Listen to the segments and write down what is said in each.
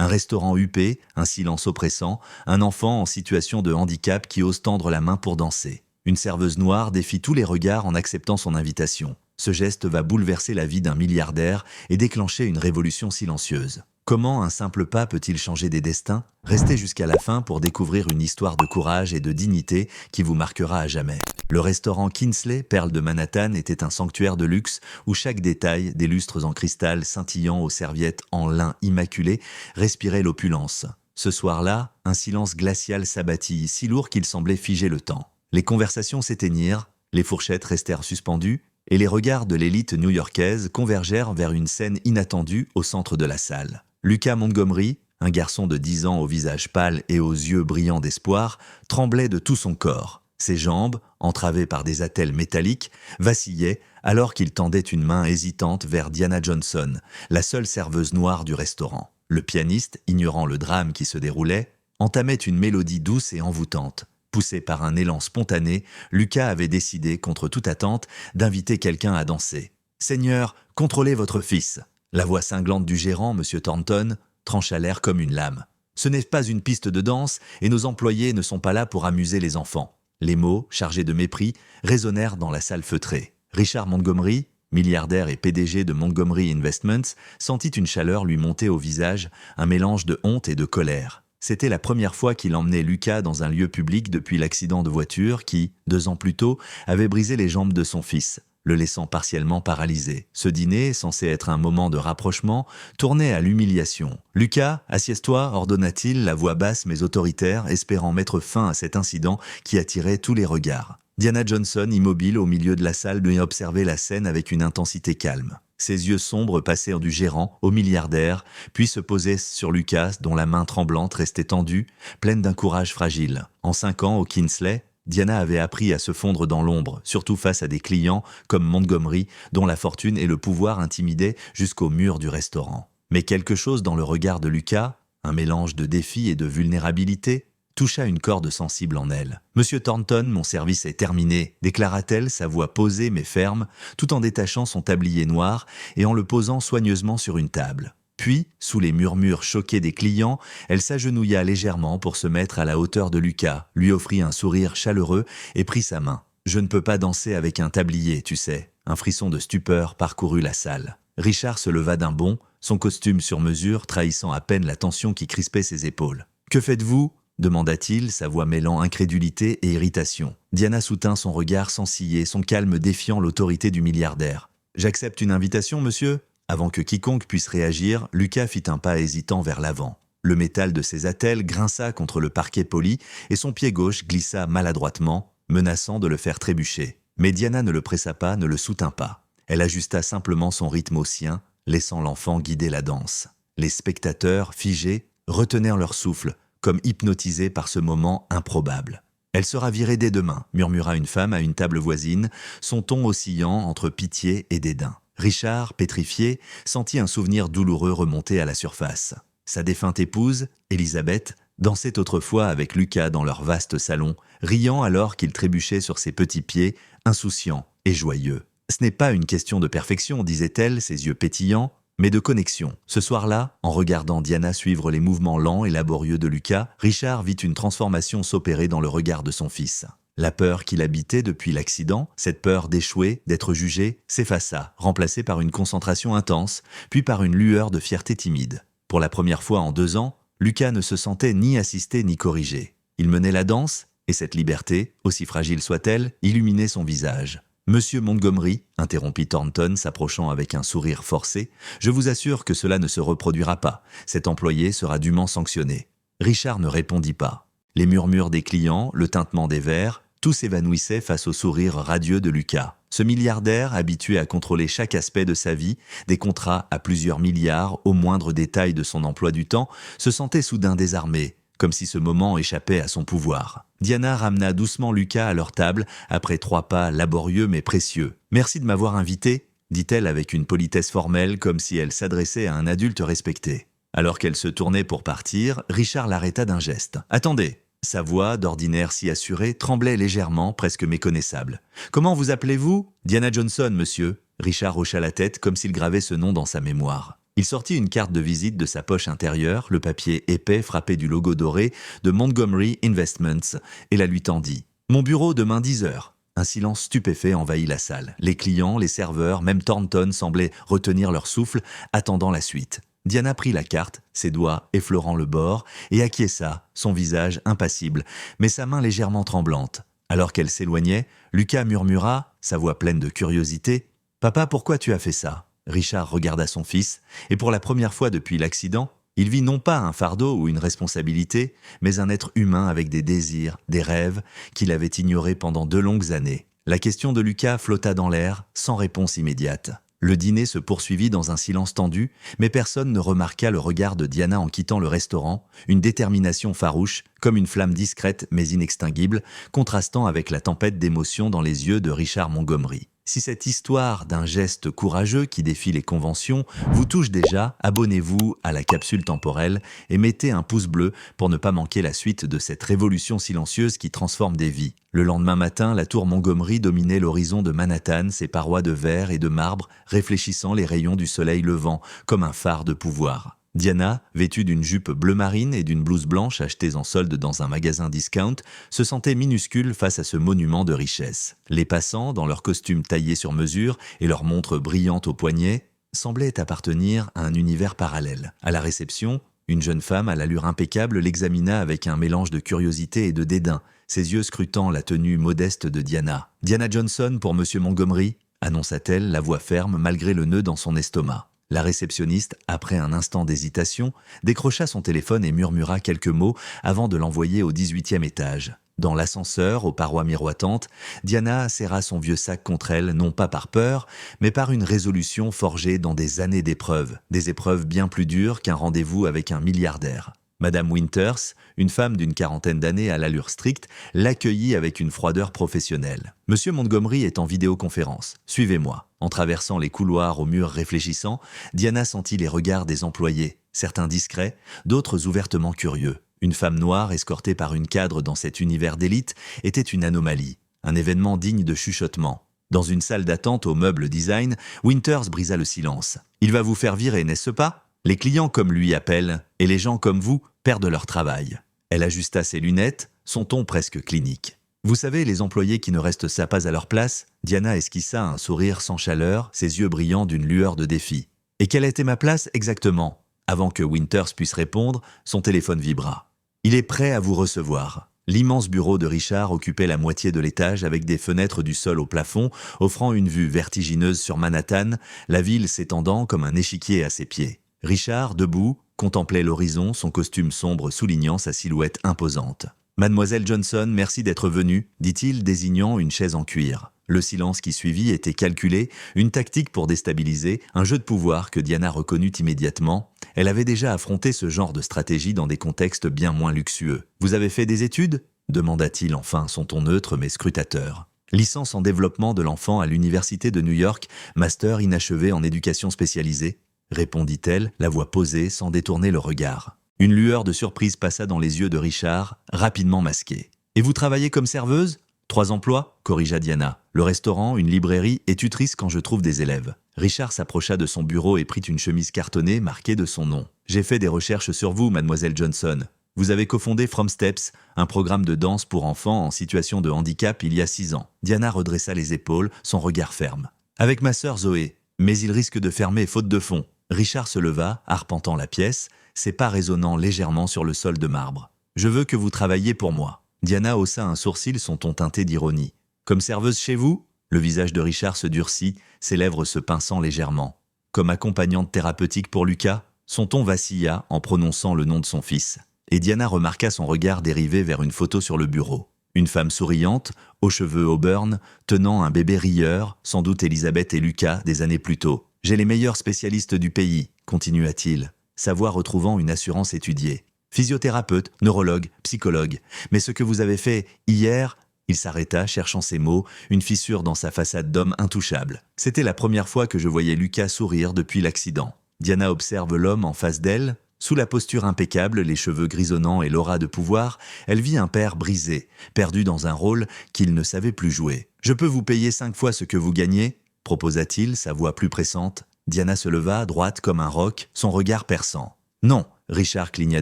Un restaurant huppé, un silence oppressant, un enfant en situation de handicap qui ose tendre la main pour danser. Une serveuse noire défie tous les regards en acceptant son invitation. Ce geste va bouleverser la vie d'un milliardaire et déclencher une révolution silencieuse. Comment un simple pas peut-il changer des destins? Restez jusqu'à la fin pour découvrir une histoire de courage et de dignité qui vous marquera à jamais. Le restaurant Kinsley, perle de Manhattan, était un sanctuaire de luxe où chaque détail, des lustres en cristal scintillant aux serviettes en lin immaculé, respirait l'opulence. Ce soir-là, un silence glacial s'abattit, si lourd qu'il semblait figer le temps. Les conversations s'éteignirent, les fourchettes restèrent suspendues, et les regards de l'élite new-yorkaise convergèrent vers une scène inattendue au centre de la salle. Lucas Montgomery, un garçon de 10 ans au visage pâle et aux yeux brillants d'espoir, tremblait de tout son corps. Ses jambes, entravées par des attelles métalliques, vacillaient alors qu'il tendait une main hésitante vers Diana Johnson, la seule serveuse noire du restaurant. Le pianiste, ignorant le drame qui se déroulait, entamait une mélodie douce et envoûtante. Poussé par un élan spontané, Lucas avait décidé, contre toute attente, d'inviter quelqu'un à danser. « Seigneur, contrôlez votre fils !» La voix cinglante du gérant, M. Thornton, trancha l'air comme une lame. « Ce n'est pas une piste de danse et nos employés ne sont pas là pour amuser les enfants. » Les mots, chargés de mépris, résonnèrent dans la salle feutrée. Richard Montgomery, milliardaire et PDG de Montgomery Investments, sentit une chaleur lui monter au visage, un mélange de honte et de colère. C'était la première fois qu'il emmenait Lucas dans un lieu public depuis l'accident de voiture qui, 2 ans plus tôt, avait brisé les jambes de son fils, le laissant partiellement paralysé. Ce dîner, censé être un moment de rapprochement, tournait à l'humiliation. « Lucas, assieds-toi » ordonna-t-il, la voix basse mais autoritaire, espérant mettre fin à cet incident qui attirait tous les regards. Diana Johnson, immobile au milieu de la salle, lui observait la scène avec une intensité calme. Ses yeux sombres passèrent du gérant au milliardaire, puis se posaient sur Lucas, dont la main tremblante restait tendue, pleine d'un courage fragile. En 5 ans, au Kinsley, Diana avait appris à se fondre dans l'ombre, surtout face à des clients comme Montgomery, dont la fortune et le pouvoir intimidaient jusqu'au mur du restaurant. Mais quelque chose dans le regard de Lucas, un mélange de défi et de vulnérabilité, toucha une corde sensible en elle. « Monsieur Thornton, mon service est terminé », déclara-t-elle, sa voix posée mais ferme, tout en détachant son tablier noir et en le posant soigneusement sur une table. Puis, sous les murmures choqués des clients, elle s'agenouilla légèrement pour se mettre à la hauteur de Lucas, lui offrit un sourire chaleureux et prit sa main. « Je ne peux pas danser avec un tablier, tu sais. » Un frisson de stupeur parcourut la salle. Richard se leva d'un bond, son costume sur mesure trahissant à peine la tension qui crispait ses épaules. « Que faites-vous » demanda-t-il, sa voix mêlant incrédulité et irritation. Diana soutint son regard sans ciller, son calme défiant l'autorité du milliardaire. « J'accepte une invitation, monsieur ?» Avant que quiconque puisse réagir, Lucas fit un pas hésitant vers l'avant. Le métal de ses attelles grinça contre le parquet poli et son pied gauche glissa maladroitement, menaçant de le faire trébucher. Mais Diana ne le pressa pas, ne le soutint pas. Elle ajusta simplement son rythme au sien, laissant l'enfant guider la danse. Les spectateurs, figés, retenaient leur souffle, comme hypnotisés par ce moment improbable. « Elle sera virée dès demain », murmura une femme à une table voisine, son ton oscillant entre pitié et dédain. Richard, pétrifié, sentit un souvenir douloureux remonter à la surface. Sa défunte épouse, Elisabeth, dansait autrefois avec Lucas dans leur vaste salon, riant alors qu'il trébuchait sur ses petits pieds, insouciant et joyeux. « Ce n'est pas une question de perfection, disait-elle, ses yeux pétillants, mais de connexion. » Ce soir-là, en regardant Diana suivre les mouvements lents et laborieux de Lucas, Richard vit une transformation s'opérer dans le regard de son fils. La peur qu'il habitait depuis l'accident, cette peur d'échouer, d'être jugé, s'effaça, remplacée par une concentration intense, puis par une lueur de fierté timide. Pour la première fois en 2 ans, Lucas ne se sentait ni assisté ni corrigé. Il menait la danse, et cette liberté, aussi fragile soit-elle, illuminait son visage. « Monsieur Montgomery, » interrompit Thornton, s'approchant avec un sourire forcé, « je vous assure que cela ne se reproduira pas. Cet employé sera dûment sanctionné. » Richard ne répondit pas. Les murmures des clients, le tintement des verres, tout s'évanouissait face au sourire radieux de Lucas. Ce milliardaire, habitué à contrôler chaque aspect de sa vie, des contrats à plusieurs milliards, au moindre détail de son emploi du temps, se sentait soudain désarmé, comme si ce moment échappait à son pouvoir. Diana ramena doucement Lucas à leur table, après 3 pas laborieux mais précieux. « Merci de m'avoir invité », dit-elle avec une politesse formelle, comme si elle s'adressait à un adulte respecté. Alors qu'elle se tournait pour partir, Richard l'arrêta d'un geste. « Attendez !» Sa voix, d'ordinaire si assurée, tremblait légèrement, presque méconnaissable. « Comment vous appelez-vous ?»« Diana Johnson, monsieur. » Richard hocha la tête comme s'il gravait ce nom dans sa mémoire. Il sortit une carte de visite de sa poche intérieure, le papier épais frappé du logo doré de Montgomery Investments, et la lui tendit. « Mon bureau demain 10 heures. » Un silence stupéfait envahit la salle. Les clients, les serveurs, même Thornton semblaient retenir leur souffle, attendant la suite. Diana prit la carte, ses doigts effleurant le bord, et acquiesça, son visage impassible, mais sa main légèrement tremblante. Alors qu'elle s'éloignait, Lucas murmura, sa voix pleine de curiosité, « Papa, pourquoi tu as fait ça ?» Richard regarda son fils, et pour la première fois depuis l'accident, il vit non pas un fardeau ou une responsabilité, mais un être humain avec des désirs, des rêves, qu'il avait ignorés pendant 2 longues années. La question de Lucas flotta dans l'air, sans réponse immédiate. Le dîner se poursuivit dans un silence tendu, mais personne ne remarqua le regard de Diana en quittant le restaurant, une détermination farouche, comme une flamme discrète mais inextinguible, contrastant avec la tempête d'émotions dans les yeux de Richard Montgomery. Si cette histoire d'un geste courageux qui défie les conventions vous touche déjà, abonnez-vous à la capsule temporelle et mettez un pouce bleu pour ne pas manquer la suite de cette révolution silencieuse qui transforme des vies. Le lendemain matin, la tour Montgomery dominait l'horizon de Manhattan, ses parois de verre et de marbre réfléchissant les rayons du soleil levant comme un phare de pouvoir. Diana, vêtue d'une jupe bleu marine et d'une blouse blanche achetée en solde dans un magasin discount, se sentait minuscule face à ce monument de richesse. Les passants, dans leurs costumes taillés sur mesure et leurs montres brillantes aux poignets, semblaient appartenir à un univers parallèle. À la réception, une jeune femme à l'allure impeccable l'examina avec un mélange de curiosité et de dédain, ses yeux scrutant la tenue modeste de Diana. « Diana Johnson pour Monsieur Montgomery », annonça-t-elle, la voix ferme malgré le nœud dans son estomac. La réceptionniste, après un instant d'hésitation, décrocha son téléphone et murmura quelques mots avant de l'envoyer au 18e étage. Dans l'ascenseur, aux parois miroitantes, Diana serra son vieux sac contre elle, non pas par peur, mais par une résolution forgée dans des années d'épreuves, des épreuves bien plus dures qu'un rendez-vous avec un milliardaire. Madame Winters, une femme d'une 40aine d'années à l'allure stricte, l'accueillit avec une froideur professionnelle. « Monsieur Montgomery est en vidéoconférence. Suivez-moi. » En traversant les couloirs aux murs réfléchissants, Diana sentit les regards des employés, certains discrets, d'autres ouvertement curieux. Une femme noire escortée par une cadre dans cet univers d'élite était une anomalie, un événement digne de chuchotement. Dans une salle d'attente au meuble design, Winters brisa le silence. « Il va vous faire virer, n'est-ce pas ? Les clients comme lui appellent, et les gens comme vous perdent leur travail. » Elle ajusta ses lunettes, son ton presque clinique. « Vous savez, les employés qui ne restent ça pas à leur place ?» Diana esquissa un sourire sans chaleur, ses yeux brillant d'une lueur de défi. « Et quelle était ma place exactement ?» Avant que Winters puisse répondre, son téléphone vibra. « Il est prêt à vous recevoir. » L'immense bureau de Richard occupait la moitié de l'étage avec des fenêtres du sol au plafond, offrant une vue vertigineuse sur Manhattan, la ville s'étendant comme un échiquier à ses pieds. Richard, debout, contemplait l'horizon, son costume sombre soulignant sa silhouette imposante. « Mademoiselle Johnson, merci d'être venue, » dit-il, désignant une chaise en cuir. Le silence qui suivit était calculé, une tactique pour déstabiliser, un jeu de pouvoir que Diana reconnut immédiatement. Elle avait déjà affronté ce genre de stratégie dans des contextes bien moins luxueux. « Vous avez fait des études ?» demanda-t-il enfin, son ton neutre mais scrutateur. « Licence en développement de l'enfant à l'Université de New York, master inachevé en éducation spécialisée ?» répondit-elle, la voix posée sans détourner le regard. Une lueur de surprise passa dans les yeux de Richard, rapidement masquée. « Et vous travaillez comme serveuse ?»« 3 emplois, corrigea Diana. Le restaurant, une librairie et tutrice quand je trouve des élèves. » Richard s'approcha de son bureau et prit une chemise cartonnée marquée de son nom. « J'ai fait des recherches sur vous, mademoiselle Johnson. Vous avez cofondé From Steps, un programme de danse pour enfants en situation de handicap il y a 6 ans. » Diana redressa les épaules, son regard ferme. « Avec ma sœur Zoé. Mais il risque de fermer faute de fonds. » Richard se leva, arpentant la pièce, ses pas résonnant légèrement sur le sol de marbre. « Je veux que vous travailliez pour moi. » Diana haussa un sourcil, son ton teinté d'ironie. « Comme serveuse chez vous ?» Le visage de Richard se durcit, ses lèvres se pinçant légèrement. « Comme accompagnante thérapeutique pour Lucas ?» Son ton vacilla en prononçant le nom de son fils. Et Diana remarqua son regard dériver vers une photo sur le bureau. Une femme souriante, aux cheveux auburn, tenant un bébé rieur, sans doute Elisabeth et Lucas des années plus tôt. « J'ai les meilleurs spécialistes du pays, » continua-t-il, sa voix retrouvant une assurance étudiée. « Physiothérapeute, neurologue, psychologue. Mais ce que vous avez fait hier... » Il s'arrêta, cherchant ses mots, une fissure dans sa façade d'homme intouchable. « C'était la première fois que je voyais Lucas sourire depuis l'accident. » Diana observe l'homme en face d'elle. Sous la posture impeccable, les cheveux grisonnants et l'aura de pouvoir, elle vit un père brisé, perdu dans un rôle qu'il ne savait plus jouer. « Je peux vous payer 5 fois ce que vous gagnez ?» proposa-t-il, sa voix plus pressante. Diana se leva, droite comme un roc, son regard perçant. « Non !» Richard cligna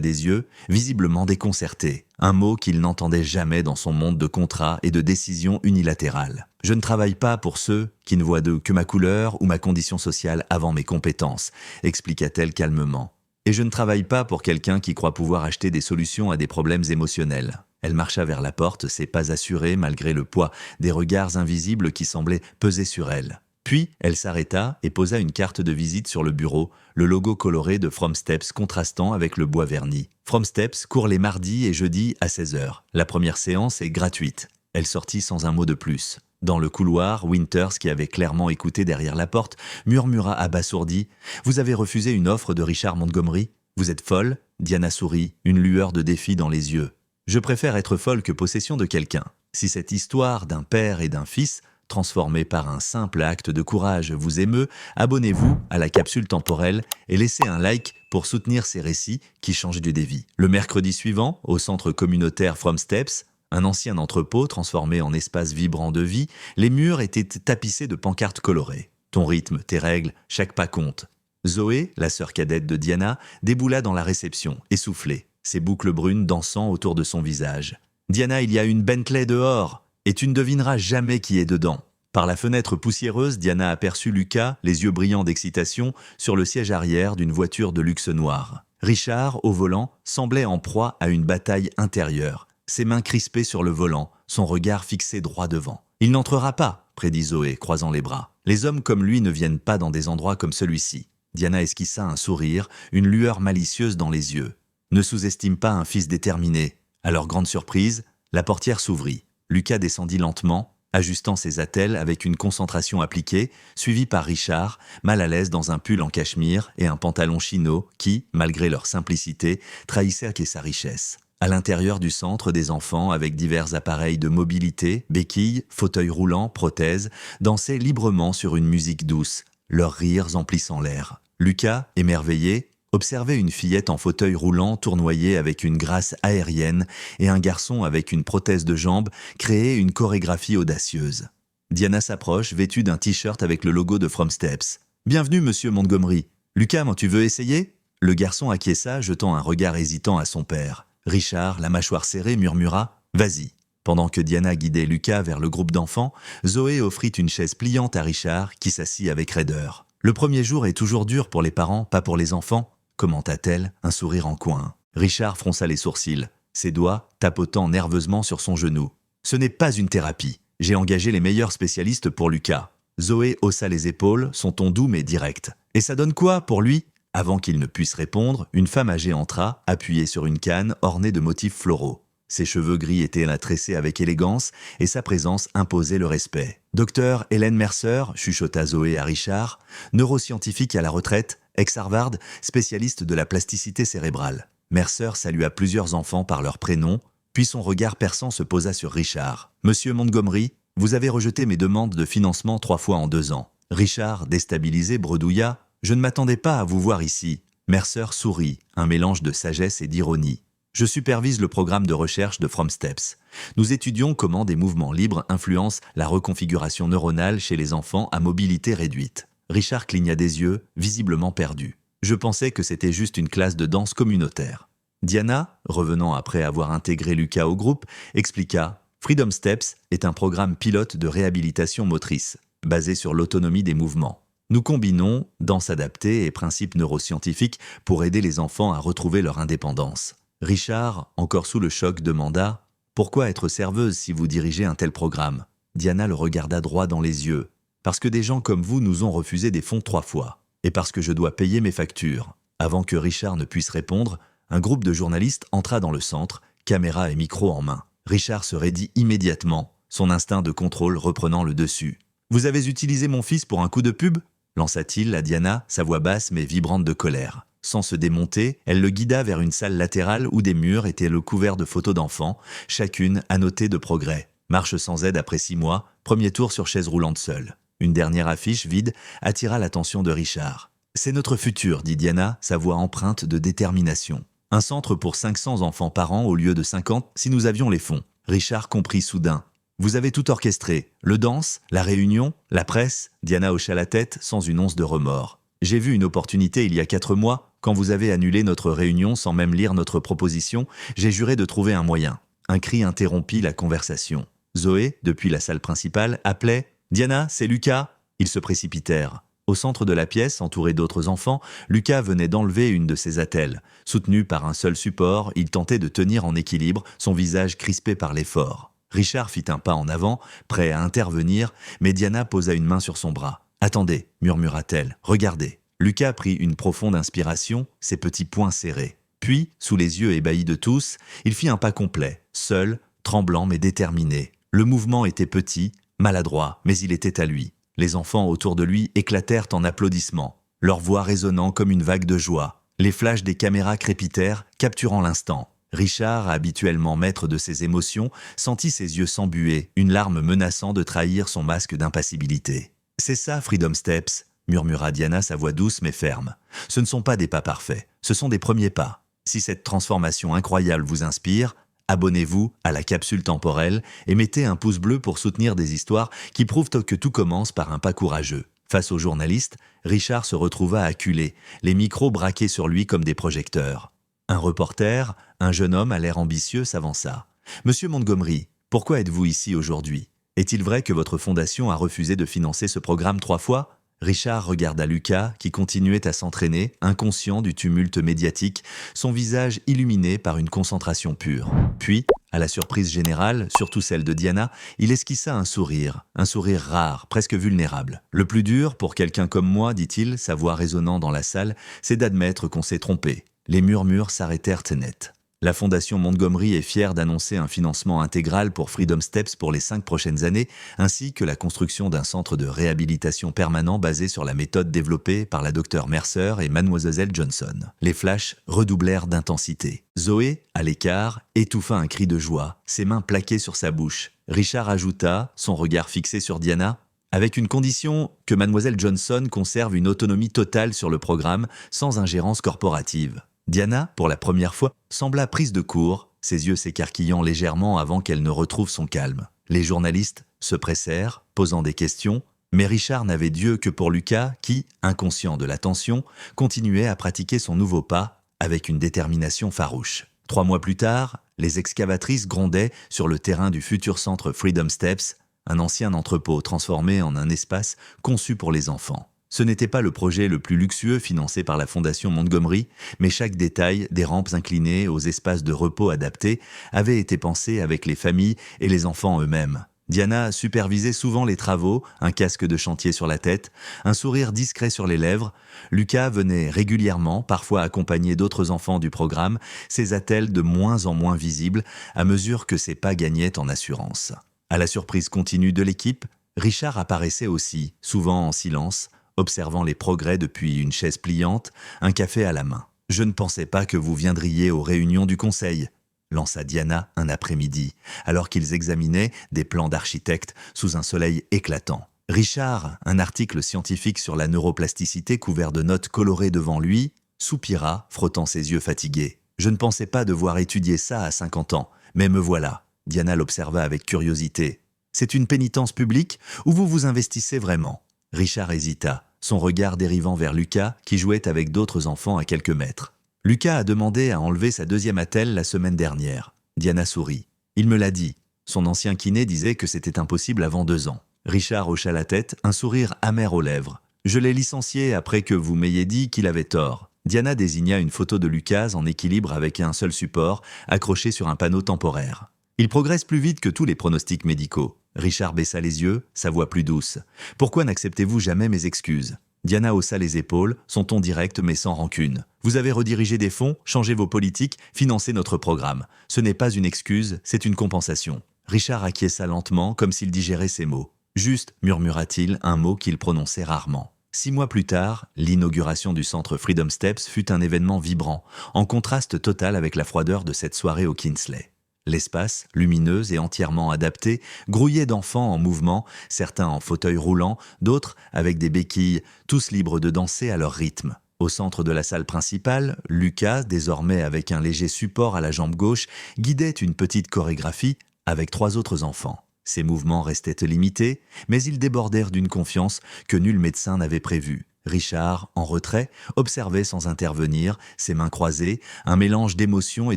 des yeux, visiblement déconcerté, un mot qu'il n'entendait jamais dans son monde de contrats et de décisions unilatérales. « Je ne travaille pas pour ceux qui ne voient que ma couleur ou ma condition sociale avant mes compétences », expliqua-t-elle calmement. « Et je ne travaille pas pour quelqu'un qui croit pouvoir acheter des solutions à des problèmes émotionnels. » Elle marcha vers la porte, ses pas assurés malgré le poids des regards invisibles qui semblaient peser sur elle. Puis, elle s'arrêta et posa une carte de visite sur le bureau, le logo coloré de From Steps contrastant avec le bois verni. From Steps court les mardis et jeudis à 16h. La première séance est gratuite. Elle sortit sans un mot de plus. Dans le couloir, Winters, qui avait clairement écouté derrière la porte, murmura abasourdi « Vous avez refusé une offre de Richard Montgomery ? Vous êtes folle ?» Diana sourit, une lueur de défi dans les yeux. « Je préfère être folle que possession de quelqu'un. Si cette histoire d'un père et d'un fils transformé par un simple acte de courage vous émeut, abonnez-vous à la capsule temporelle et laissez un like pour soutenir ces récits qui changent des vies. » Le mercredi suivant, au centre communautaire From Steps, un ancien entrepôt transformé en espace vibrant de vie, les murs étaient tapissés de pancartes colorées. Ton rythme, tes règles, chaque pas compte. Zoé, la sœur cadette de Diana, déboula dans la réception, essoufflée, ses boucles brunes dansant autour de son visage. « Diana, il y a une Bentley dehors !» Et tu ne devineras jamais qui est dedans. Par la fenêtre poussiéreuse, Diana aperçut Lucas, les yeux brillants d'excitation, sur le siège arrière d'une voiture de luxe noire. Richard, au volant, semblait en proie à une bataille intérieure, ses mains crispées sur le volant, son regard fixé droit devant. « Il n'entrera pas », prédit Zoé, croisant les bras. « Les hommes comme lui ne viennent pas dans des endroits comme celui-ci. » Diana esquissa un sourire, une lueur malicieuse dans les yeux. « Ne sous-estime pas un fils déterminé. » À leur grande surprise, la portière s'ouvrit. Lucas descendit lentement, ajustant ses attelles avec une concentration appliquée, suivi par Richard, mal à l'aise dans un pull en cachemire et un pantalon chino qui, malgré leur simplicité, trahissait sa richesse. À l'intérieur du centre, des enfants avec divers appareils de mobilité, béquilles, fauteuils roulants, prothèses, dansaient librement sur une musique douce, leurs rires emplissant l'air. Lucas, émerveillé, observait une fillette en fauteuil roulant tournoyer avec une grâce aérienne et un garçon avec une prothèse de jambe créer une chorégraphie audacieuse. Diana s'approche, vêtue d'un t-shirt avec le logo de From Steps. « Bienvenue, monsieur Montgomery. Lucas, tu veux essayer ?» Le garçon acquiesça, jetant un regard hésitant à son père. Richard, la mâchoire serrée, murmura « Vas-y ». Pendant que Diana guidait Lucas vers le groupe d'enfants, Zoé offrit une chaise pliante à Richard qui s'assit avec raideur. « Le premier jour est toujours dur pour les parents, pas pour les enfants », commenta-t-elle, un sourire en coin. Richard fronça les sourcils, ses doigts tapotant nerveusement sur son genou. « Ce n'est pas une thérapie. J'ai engagé les meilleurs spécialistes pour Lucas. » Zoé haussa les épaules, son ton doux mais direct. « Et ça donne quoi pour lui ?» Avant qu'il ne puisse répondre, une femme âgée entra, appuyée sur une canne ornée de motifs floraux. Ses cheveux gris étaient tressés avec élégance et sa présence imposait le respect. « Docteur Hélène Mercer » chuchota Zoé à Richard, neuroscientifique à la retraite, ex-Harvard, spécialiste de la plasticité cérébrale. Mercer salua plusieurs enfants par leur prénom, puis son regard perçant se posa sur Richard. « Monsieur Montgomery, vous avez rejeté mes demandes de financement 3 fois en 2 ans. » Richard, déstabilisé, bredouilla. « Je ne m'attendais pas à vous voir ici. » Mercer sourit, un mélange de sagesse et d'ironie. « Je supervise le programme de recherche de From Steps. Nous étudions comment des mouvements libres influencent la reconfiguration neuronale chez les enfants à mobilité réduite. » Richard cligna des yeux, visiblement perdu. « Je pensais que c'était juste une classe de danse communautaire. » Diana, revenant après avoir intégré Lucas au groupe, expliqua « Freedom Steps est un programme pilote de réhabilitation motrice, basé sur l'autonomie des mouvements. Nous combinons danse adaptée et principes neuroscientifiques pour aider les enfants à retrouver leur indépendance. » Richard, encore sous le choc, demanda « Pourquoi être serveuse si vous dirigez un tel programme ?» Diana le regarda droit dans les yeux. « Parce que des gens comme vous nous ont refusé des fonds 3 fois. Et parce que je dois payer mes factures. » Avant que Richard ne puisse répondre, un groupe de journalistes entra dans le centre, caméra et micro en main. Richard se raidit immédiatement, son instinct de contrôle reprenant le dessus. « Vous avez utilisé mon fils pour un coup de pub ?» lança-t-il à Diana, sa voix basse mais vibrante de colère. Sans se démonter, elle le guida vers une salle latérale où des murs étaient couverts de photos d'enfants, chacune annotée de progrès. Marche sans aide après 6 mois, premier tour sur chaise roulante seule. Une dernière affiche vide attira l'attention de Richard. « C'est notre futur », dit Diana, sa voix empreinte de détermination. « Un centre pour 500 enfants par an au lieu de 50 si nous avions les fonds. » Richard comprit soudain. « Vous avez tout orchestré. Le danse, la réunion, la presse ?» Diana hocha la tête sans une once de remords. J'ai vu une opportunité il y a 4 mois, quand vous avez annulé notre réunion sans même lire notre proposition, j'ai juré de trouver un moyen. Un cri interrompit la conversation. Zoé, depuis la salle principale, appelait « Diana, c'est Lucas !» Ils se précipitèrent. Au centre de la pièce, entouré d'autres enfants, Lucas venait d'enlever une de ses attelles. Soutenu par un seul support, il tentait de tenir en équilibre, son visage crispé par l'effort. Richard fit un pas en avant, prêt à intervenir, mais Diana posa une main sur son bras. « Attendez », murmura-t-elle, « regardez ». Lucas prit une profonde inspiration, ses petits poings serrés. Puis, sous les yeux ébahis de tous, il fit un pas complet, seul, tremblant mais déterminé. Le mouvement était petit, maladroit, mais il était à lui. Les enfants autour de lui éclatèrent en applaudissements, leur voix résonnant comme une vague de joie. Les flashs des caméras crépitèrent, capturant l'instant. Richard, habituellement maître de ses émotions, sentit ses yeux s'embuer, une larme menaçant de trahir son masque d'impassibilité. « C'est ça, Freedom Steps », murmura Diana, sa voix douce mais ferme. « Ce ne sont pas des pas parfaits, ce sont des premiers pas. Si cette transformation incroyable vous inspire, abonnez-vous à la capsule temporelle et mettez un pouce bleu pour soutenir des histoires qui prouvent que tout commence par un pas courageux. » Face aux journalistes, Richard se retrouva acculé, les micros braqués sur lui comme des projecteurs. Un reporter, un jeune homme à l'air ambitieux, s'avança. « Monsieur Montgomery, pourquoi êtes-vous ici aujourd'hui? Est-il vrai que votre fondation a refusé de financer ce programme 3 fois ?» Richard regarda Lucas, qui continuait à s'entraîner, inconscient du tumulte médiatique, son visage illuminé par une concentration pure. Puis, à la surprise générale, surtout celle de Diana, il esquissa un sourire rare, presque vulnérable. « Le plus dur, pour quelqu'un comme moi, dit-il, sa voix résonnant dans la salle, c'est d'admettre qu'on s'est trompé. » Les murmures s'arrêtèrent net. La Fondation Montgomery est fière d'annoncer un financement intégral pour Freedom Steps pour les 5 prochaines années, ainsi que la construction d'un centre de réhabilitation permanent basé sur la méthode développée par la Dr Mercer et Mademoiselle Johnson. Les flashs redoublèrent d'intensité. Zoé, à l'écart, étouffa un cri de joie, ses mains plaquées sur sa bouche. Richard ajouta, son regard fixé sur Diana, « Avec une condition, que Mademoiselle Johnson conserve une autonomie totale sur le programme, sans ingérence corporative. » Diana, pour la première fois, sembla prise de court, ses yeux s'écarquillant légèrement avant qu'elle ne retrouve son calme. Les journalistes se pressèrent, posant des questions, mais Richard n'avait d'yeux que pour Lucas qui, inconscient de la tension, continuait à pratiquer son nouveau pas avec une détermination farouche. 3 mois plus tard, les excavatrices grondaient sur le terrain du futur centre Freedom Steps, un ancien entrepôt transformé en un espace conçu pour les enfants. Ce n'était pas le projet le plus luxueux financé par la Fondation Montgomery, mais chaque détail, des rampes inclinées aux espaces de repos adaptés, avait été pensé avec les familles et les enfants eux-mêmes. Diana supervisait souvent les travaux, un casque de chantier sur la tête, un sourire discret sur les lèvres. Lucas venait régulièrement, parfois accompagné d'autres enfants du programme, ses attelles de moins en moins visibles à mesure que ses pas gagnaient en assurance. À la surprise continue de l'équipe, Richard apparaissait aussi, souvent en silence, observant les progrès depuis une chaise pliante, un café à la main. « Je ne pensais pas que vous viendriez aux réunions du conseil », lança Diana un après-midi, alors qu'ils examinaient des plans d'architecte sous un soleil éclatant. Richard, un article scientifique sur la neuroplasticité couvert de notes colorées devant lui, soupira, frottant ses yeux fatigués. « Je ne pensais pas devoir étudier ça à 50 ans, mais me voilà. » Diana l'observa avec curiosité. « C'est une pénitence publique ou vous vous investissez vraiment ?» Richard hésita, son regard dérivant vers Lucas qui jouait avec d'autres enfants à quelques mètres. Lucas a demandé à enlever sa 2e attelle la semaine dernière. Diana sourit. Il me l'a dit. Son ancien kiné disait que c'était impossible avant 2 ans. Richard hocha la tête, un sourire amer aux lèvres. Je l'ai licencié après que vous m'ayez dit qu'il avait tort. Diana désigna une photo de Lucas en équilibre avec un seul support, accroché sur un panneau temporaire. Il progresse plus vite que tous les pronostics médicaux. Richard baissa les yeux, sa voix plus douce. « Pourquoi n'acceptez-vous jamais mes excuses ?» Diana haussa les épaules, son ton direct mais sans rancune. « Vous avez redirigé des fonds, changé vos politiques, financé notre programme. Ce n'est pas une excuse, c'est une compensation. » Richard acquiesça lentement, comme s'il digérait ses mots. « Juste », murmura-t-il, un mot qu'il prononçait rarement. 6 mois plus tard, l'inauguration du centre Freedom Steps fut un événement vibrant, en contraste total avec la froideur de cette soirée au Kinsley. L'espace, lumineux et entièrement adapté, grouillait d'enfants en mouvement, certains en fauteuil roulant, d'autres avec des béquilles, tous libres de danser à leur rythme. Au centre de la salle principale, Lucas, désormais avec un léger support à la jambe gauche, guidait une petite chorégraphie avec 3 autres enfants. Ses mouvements restaient limités, mais ils débordèrent d'une confiance que nul médecin n'avait prévue. Richard, en retrait, observait sans intervenir, ses mains croisées, un mélange d'émotion et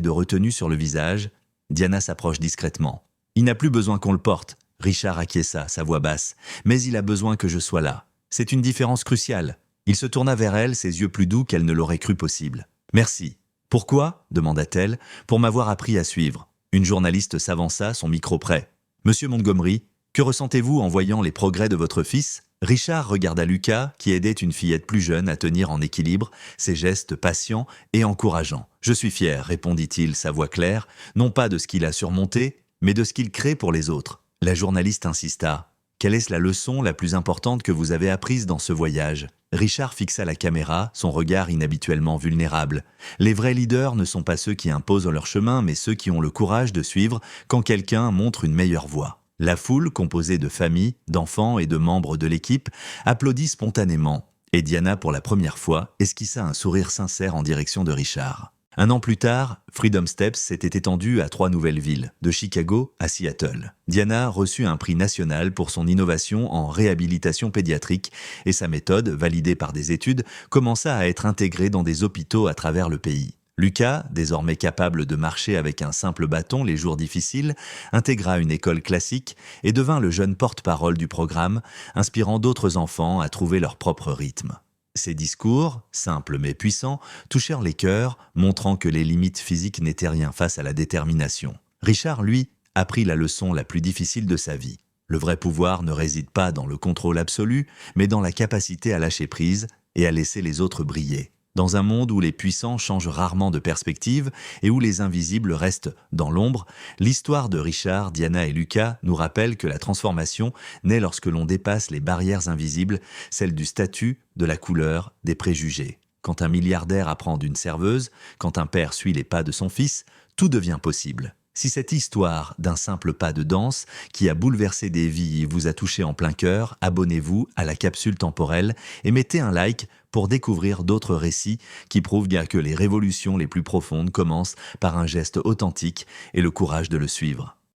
de retenue sur le visage. Diana s'approche discrètement. « Il n'a plus besoin qu'on le porte. » Richard acquiesça, sa voix basse. « Mais il a besoin que je sois là. C'est une différence cruciale. » Il se tourna vers elle, ses yeux plus doux qu'elle ne l'aurait cru possible. « Merci. »« Pourquoi ?» demanda-t-elle. « Pour m'avoir appris à suivre. » Une journaliste s'avança, son micro prêt. « Monsieur Montgomery, que ressentez-vous en voyant les progrès de votre fils ?» Richard regarda Lucas, qui aidait une fillette plus jeune à tenir en équilibre, ses gestes patients et encourageants. « Je suis fier, répondit-il, sa voix claire, non pas de ce qu'il a surmonté, mais de ce qu'il crée pour les autres. » La journaliste insista. « Quelle est la leçon la plus importante que vous avez apprise dans ce voyage ?» Richard fixa la caméra, son regard inhabituellement vulnérable. Les vrais leaders ne sont pas ceux qui imposent leur chemin, mais ceux qui ont le courage de suivre quand quelqu'un montre une meilleure voie. La foule, composée de familles, d'enfants et de membres de l'équipe, applaudit spontanément, et Diana, pour la première fois, esquissa un sourire sincère en direction de Richard. Un an plus tard, Freedom Steps s'était étendu à 3 nouvelles villes, de Chicago à Seattle. Diana reçut un prix national pour son innovation en réhabilitation pédiatrique et sa méthode, validée par des études, commença à être intégrée dans des hôpitaux à travers le pays. Lucas, désormais capable de marcher avec un simple bâton les jours difficiles, intégra une école classique et devint le jeune porte-parole du programme, inspirant d'autres enfants à trouver leur propre rythme. Ses discours, simples mais puissants, touchèrent les cœurs, montrant que les limites physiques n'étaient rien face à la détermination. Richard, lui, apprit la leçon la plus difficile de sa vie. Le vrai pouvoir ne réside pas dans le contrôle absolu, mais dans la capacité à lâcher prise et à laisser les autres briller. Dans un monde où les puissants changent rarement de perspective et où les invisibles restent dans l'ombre, l'histoire de Richard, Diana et Lucas nous rappelle que la transformation naît lorsque l'on dépasse les barrières invisibles, celles du statut, de la couleur, des préjugés. Quand un milliardaire apprend d'une serveuse, quand un père suit les pas de son fils, tout devient possible. Si cette histoire d'un simple pas de danse qui a bouleversé des vies vous a touché en plein cœur, abonnez-vous à la capsule temporelle et mettez un like pour découvrir d'autres récits qui prouvent bien que les révolutions les plus profondes commencent par un geste authentique et le courage de le suivre.